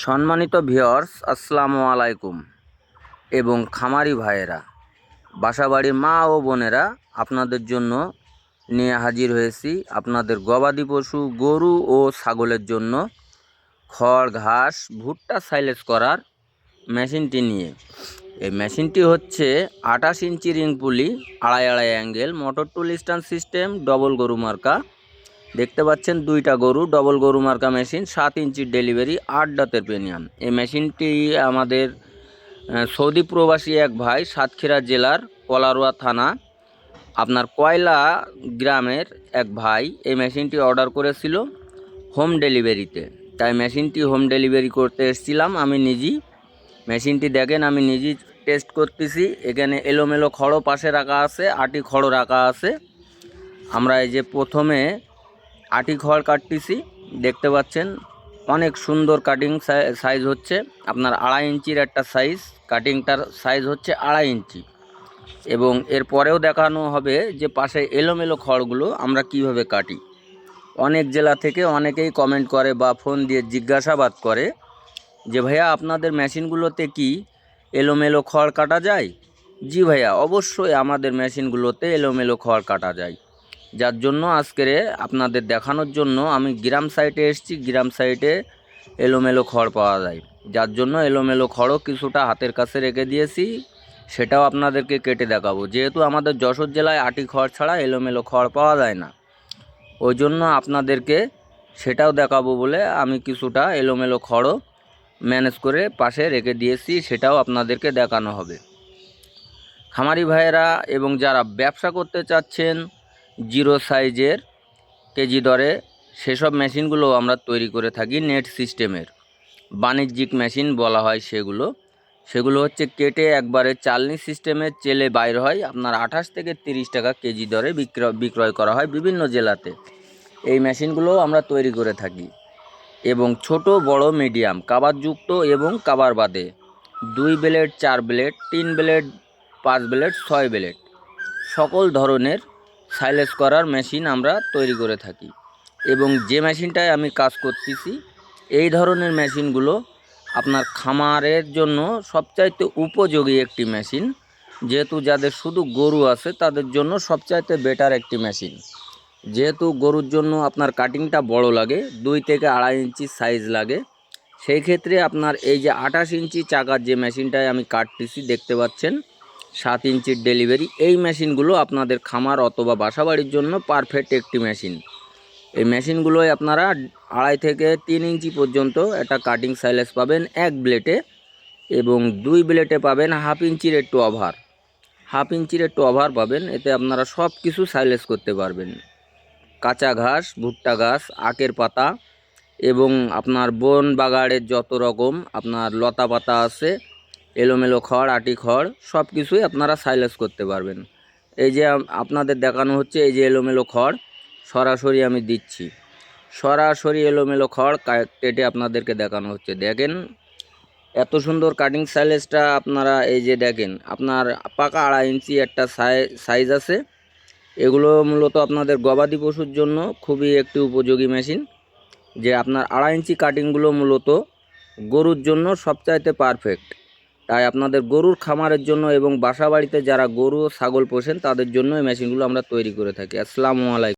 সম্মানিত ভিউয়ার্স, আসসালামু আলাইকুম এবং খামারি ভাইয়েরা, বাসাবাড়ির মা ও বোনেরা, আপনাদের জন্য নিয়ে হাজির হয়েছি আপনাদের গবাদি পশু গরু ও ছাগলের জন্য খড় ঘাস ভুট্টা সাইলেজ করার মেশিনটি নিয়ে। এই মেশিনটি হচ্ছে 28 ইঞ্চি রিং পুলি, আড়াই আড়াই অ্যাঙ্গেল, মোটর টুল স্ট্যান্ড সিস্টেম, ডবল গরু মার্কা। দেখতে পাচ্ছেন দুইটা গরু, ডবল গরু মার্কা মেশিন, 7 ইঞ্চির ডেলিভারি, 8 দাঁতের প্রিমিয়াম। এই মেশিনটি আমাদের সৌদি প্রবাসী এক ভাই সাতক্ষীরা জেলার কলারোয়া থানা আপনার কয়লা গ্রামের এক ভাই এই মেশিনটি অর্ডার করেছিল হোম ডেলিভারিতে। তাই মেশিনটি হোম ডেলিভারি করতে এসেছিলাম আমি নিজেই। মেশিনটি দেখেন, আমি নিজেই টেস্ট করতেছি। এখানে এলোমেলো খড়ও পাশে রাখা আছে, আটি খড়ও রাখা আছে। আমরা এই যে প্রথমে আটি খড় কাটতেছি, দেখতে পাচ্ছেন অনেক সুন্দর কাটিং সাইজ হচ্ছে আপনার 2.5 ইঞ্চির একটা সাইজ, কাটিংটার সাইজ হচ্ছে 2.5 ইঞ্চি। এবং এর পরেও দেখানো হবে যে পাশে এলোমেলো খড়গুলো আমরা কিভাবে কাটি। অনেক জেলা থেকে অনেকেই কমেন্ট করে বা ফোন দিয়ে জিজ্ঞাসাবাদ করে যে ভাইয়া আপনাদের মেশিনগুলোতে কি এলোমেলো খড় কাটা যায়? জি ভাইয়া, অবশ্যই আমাদের মেশিনগুলোতে এলোমেলো খড় কাটা যায়। যার জন্য আজকের আপনাদের দেখানোর জন্য আমি গ্রাম সাইটে এসেছি। গ্রাম সাইটে এলোমেলো খড় পাওয়া যায়, যার জন্য এলোমেলো খড়ও কিছুটা হাতের কাছে রেখে দিয়েছি, সেটাও আপনাদেরকে কেটে দেখাবো। যেহেতু আমাদের যশোর জেলায় আটি খড় ছাড়া এলোমেলো খড় পাওয়া যায় না, ওই জন্য আপনাদেরকে সেটাও দেখাবো বলে আমি কিছুটা এলোমেলো খড়ও ম্যানেজ করে পাশে রেখে দিয়েছি, সেটাও আপনাদেরকে দেখানো হবে। খামারি ভাইয়েরা এবং যারা ব্যবসা করতে চাচ্ছেন জিরো সাইজের কেজি দরে, সেসব মেশিনগুলো আমরা তৈরি করে থাকি। নেট সিস্টেমের বাণিজ্যিক মেশিন বলা হয় সেগুলো হচ্ছে কেটে একবারে চালনি সিস্টেমের চেলে বাইর হয়, আপনার 28 থেকে 30 টাকা কেজি দরে বিক্রয় করা হয় বিভিন্ন জেলাতে। এই মেশিনগুলো আমরা তৈরি করে থাকি। এবং ছোট বড় মিডিয়াম কাভারযুক্ত এবং কাভার বাদে 2 blade 4 blade 3 blade 5 blade 6 blade সকল ধরনের সাইলেজ করার মেশিন আমরা তৈরি করে থাকি। এবং যে মেশিনটায় আমি কাজ করতেছি, এই ধরনের মেশিনগুলো আপনার খামারের জন্য সবচাইতে উপযোগী একটি মেশিন। যেহেতু যাদের শুধু গরু আছে তাদের জন্য সবচাইতে বেটার একটি মেশিন। যেহেতু গরুর জন্য আপনার কাটিংটা বড় লাগে, 2 থেকে 2.5 ইঞ্চি সাইজ লাগে, সেই ক্ষেত্রে আপনার এই যে 28 ইঞ্চি চাকার যে মেশিনটায় আমি কাটতেছি দেখতে পাচ্ছেন, 7 ইঞ্চির ডেলিভারি, এই মেশিনগুলো আপনাদের খামার অথবা বাসাবাড়ির জন্য পারফেক্ট একটি মেশিন। এই মেশিনগুলোয় আপনারা 2.5 থেকে 3 ইঞ্চি পর্যন্ত একটা কাটিং সাইলেজ পাবেন এক ব্লেডে, এবং 2 ব্লেডে পাবেন হাফ ইঞ্চির একটু ওভার পাবেন। এতে আপনারা সব কিছু সাইলেজ করতে পারবেন। কাঁচা ঘাস, ভুট্টা ঘাস, আখের পাতা এবং আপনার বন বাগাড়ের যত রকম আপনার লতা পাতা আছে, এলোমেলো খড়, আটি খড়, সব কিছুই আপনারা সাইলেজ করতে পারবেন। এই যে আপনাদের দেখানো হচ্ছে, এই যে এলোমেলো খড় সরাসরি আমি দিচ্ছি, সরাসরি এলোমেলো খড় কেটে আপনাদেরকে দেখানো হচ্ছে। দেখেন এত সুন্দর কাটিং সাইলেজটা আপনারা এই যে দেখেন, আপনার পাকা 2.5 ইঞ্চি একটা সাইজ আছে। এগুলো মূলত আপনাদের গবাদি পশুর জন্য খুবই একটি উপযোগী মেশিন। যে আপনার 2.5 ইঞ্চি কাটিংগুলো মূলত গরুর জন্য সবচাইতে পারফেক্ট। তাই আপনাদের গরুর খামারের জন্য এবং বাসা বাড়িতে যারা গরু ও ছাগল পোষেন তাদের জন্য এই মেশিনগুলো আমরা তৈরি করে থাকি। আসসালামু আলাইকুম।